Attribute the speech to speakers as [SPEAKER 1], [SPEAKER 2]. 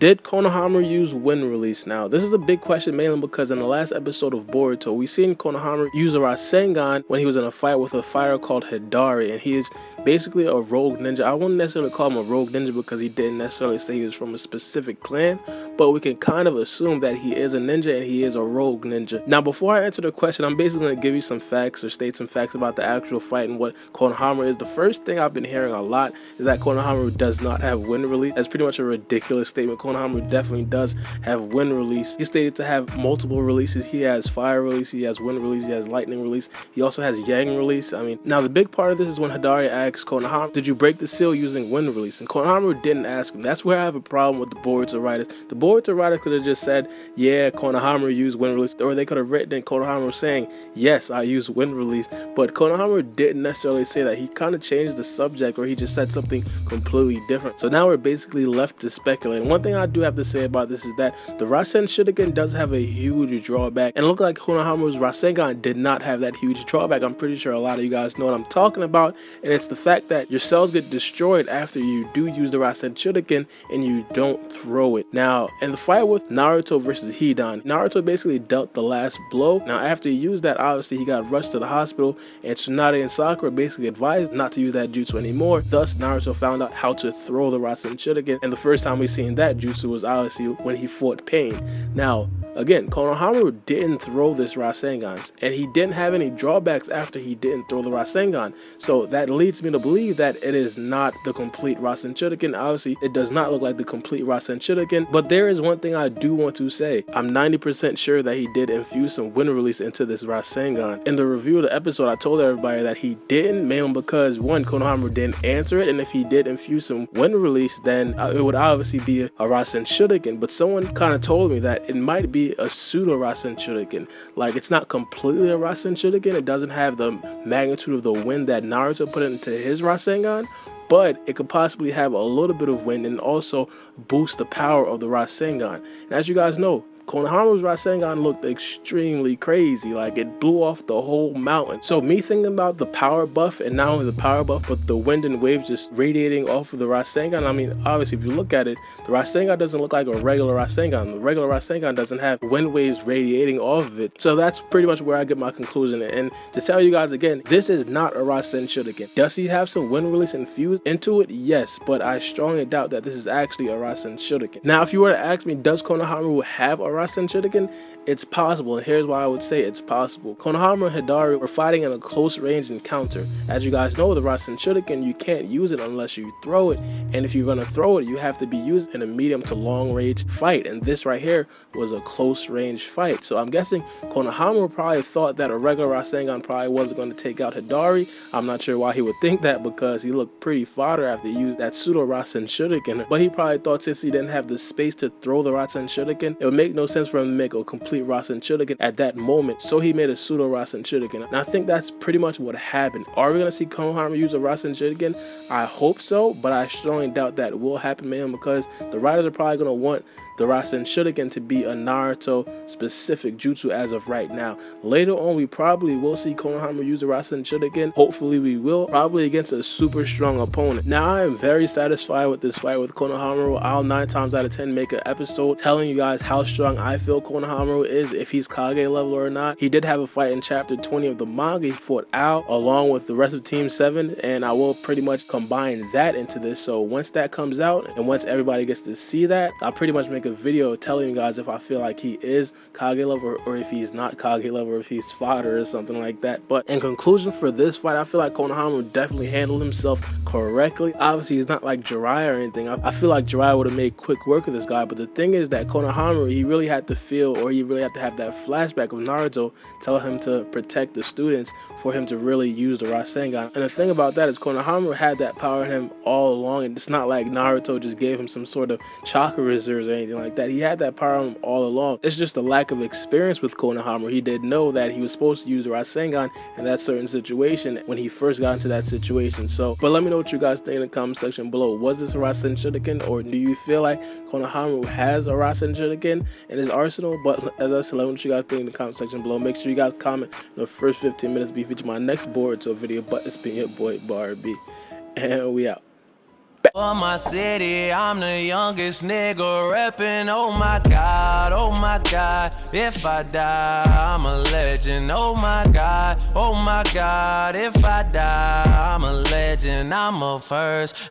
[SPEAKER 1] Did Konohamaru use wind release? Now, this is a big question mainly because in the last episode of Boruto, we seen Konohamaru use a Rasengan when he was in a fight with a fighter called Hidari, and he is basically a rogue ninja. I wouldn't necessarily call him a rogue ninja because he didn't necessarily say he was from a specific clan, but we can kind of assume that he is a ninja and he is a rogue ninja. Now, before I answer the question, I'm basically going to give you some facts or state some facts about the actual fight and what Konohamaru is. The first thing I've been hearing a lot is that Konohamaru does not have wind release. That's pretty much a ridiculous statement. Konohamaru definitely does have wind release. He's stated to have multiple releases. He has fire release, he has wind release, he has lightning release, he also has yang release. I mean, now the big part of this is when Hidari asks Konohamaru, did you break the seal using wind release? And Konohamaru didn't ask him. That's where I have a problem with the Boruto writers. The Boruto writers could have just said, yeah, Konohamaru used wind release, or they could have written in Konohamaru saying, yes, I use wind release, but Konohamaru didn't necessarily say that. He kind of changed the subject, or he just said something completely different. So now we're basically left to speculate. And one thing I do have to say about this is that the Rasenshuriken does have a huge drawback, and it looked like Konohamaru's Rasengan did not have that huge drawback. I'm pretty sure a lot of you guys know what I'm talking about, and it's the fact that your cells get destroyed after you do use the Rasenshuriken and you don't throw it. Now, in the fight with Naruto versus Hidari, Naruto basically dealt the last blow. Now, after he used that, obviously he got rushed to the hospital, and Tsunade and Sakura basically advised not to use that jutsu anymore. Thus, Naruto found out how to throw the Rasenshuriken, and the first time we seen that jutsu was obviously when he fought Pain. Now, again, Konohamaru didn't throw this Rasengan, and he didn't have any drawbacks after he didn't throw the Rasengan. So that leads me to believe that it is not the complete Rasenshuriken. Obviously, it does not look like the complete Rasenshuriken, but there is one thing I do want to say. I'm 90% sure that he did infuse some wind release into this Rasengan. In the review of the episode, I told everybody that he didn't, mainly because one, Konohamaru didn't answer it, and if he did infuse some wind release, then it would obviously be a Rasenshuriken. But someone kind of told me that it might be a pseudo Rasenshuriken. Like, it's not completely a Rasenshuriken. It doesn't have the magnitude of the wind that Naruto put into his Rasengan, but it could possibly have a little bit of wind and also boost the power of the Rasengan. And as you guys know, Konohamaru's Rasengan looked extremely crazy, like it blew off the whole mountain. So me thinking about the power buff, and not only the power buff, but the wind and waves just radiating off of the Rasengan. I mean, obviously, if you look at it, the Rasengan doesn't look like a regular Rasengan. The regular Rasengan doesn't have wind waves radiating off of it. So that's pretty much where I get my conclusion. And to tell you guys again, this is not a Rasenshuriken. Does he have some wind release infused into it? Yes, but I strongly doubt that this is actually a Rasenshuriken. Now, if you were to ask me, does Konohamaru have a Rasenshuriken? It's possible, and here's why I would say it's possible. Konohamaru and Hidari were fighting in a close range encounter. As you guys know, the Rasenshuriken, you can't use it unless you throw it, and if you're going to throw it, you have to be used in a medium to long range fight, and this right here was a close range fight. So I'm guessing Konohamaru probably thought that a regular Rasengan probably wasn't going to take out Hidari. I'm not sure why he would think that, because he looked pretty fodder after he used that pseudo Rasenshuriken, but he probably thought since he didn't have the space to throw the Rasenshuriken, it would make no sense for him to make a complete Rasenshuriken at that moment, so he made a pseudo Rasenshuriken. And I think that's pretty much what happened. Are we going to see Konohamaru use a Rasenshuriken? I hope so, but I strongly doubt that will happen, man, because the writers are probably going to want the Rasenshuriken to be a Naruto specific jutsu as of right now. Later on, we probably will see Konohamaru use a Rasenshuriken. Hopefully we will, probably against a super strong opponent. Now, I am very satisfied with this fight with Konohamaru. I'll 9 times out of 10 make an episode telling you guys how strong I feel Konohamaru is, if he's Kage level or not. He did have a fight in chapter 20 of the manga. He fought out along with the rest of Team 7, and I will pretty much combine that into this. So once that comes out and once everybody gets to see that, I'll pretty much make a video telling you guys if I feel like he is Kage level or if he's not Kage level, or if he's fodder or something like that. But in conclusion for this fight, I feel like Konohamaru definitely handled himself correctly. Obviously, he's not like Jiraiya or anything. I feel like Jiraiya would have made quick work of this guy, but the thing is that Konohamaru, he really had to feel, or he really had to have that flashback of Naruto tell him to protect the students for him to really use the Rasengan. And the thing about that is Konohamaru had that power in him all along, and it's not like Naruto just gave him some sort of chakra reserves or anything like that. He had that power in him all along. It's just a lack of experience with Konohamaru. He did know that he was supposed to use the Rasengan in that certain situation when he first got into that situation. So, but let me know what you guys think in the comment section below. Was this a Rasenshuriken, or do you feel like Konohamaru has a Rasenshuriken in his arsenal? But as I said, let me know what you guys think in the comment section below. Make sure you guys comment in the first 15 minutes to be featured in my next Boruto video. But it's been your boy Baara B, and we out.
[SPEAKER 2] For my city, I'm the youngest nigga reppin'. Oh my God, if I die, I'm a legend. Oh my God, if I die, I'm a legend. I'm a first,